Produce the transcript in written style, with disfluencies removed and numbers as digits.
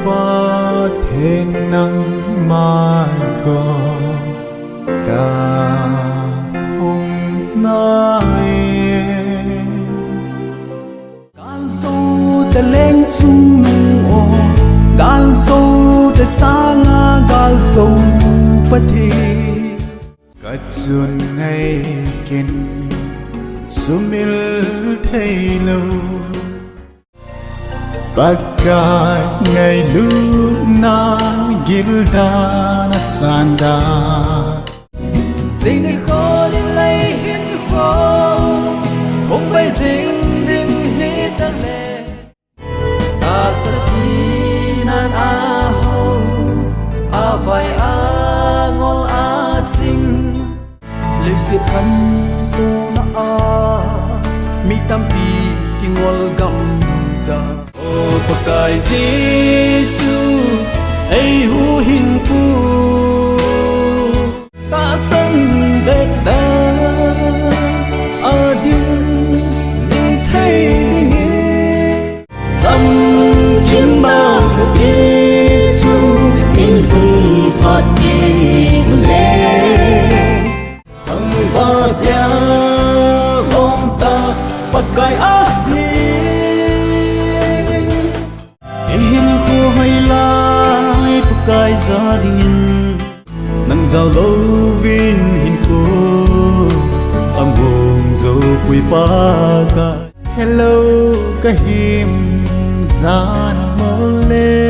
qua thế nắng mai có cả hôm nay gan sâu ta lên chung ô gan sâu ta xa nga gan sâu phát thi cả chuồn ngày kiến sumil thấy lâu Baka ngay lúc na gilda na sanda Dinh này khó đi lấy hiến khó Không bay dinh đừng hít ta lệ Ta sa ti nan a hô A vai a ngol a chinh Lưu si thân tu na a Mi tam pi ki ngol gam ta Pakai Giêsu ai hu hin pu ta san de ta adin dinh thay đi chăm kiếm ma của bi chu in phun phật đi lên thằng va theo ông ta pakai cái gia đình nắng giàu lâu vin hin cô âm hồn dấu quý ba cả hello cái him gian mơ lên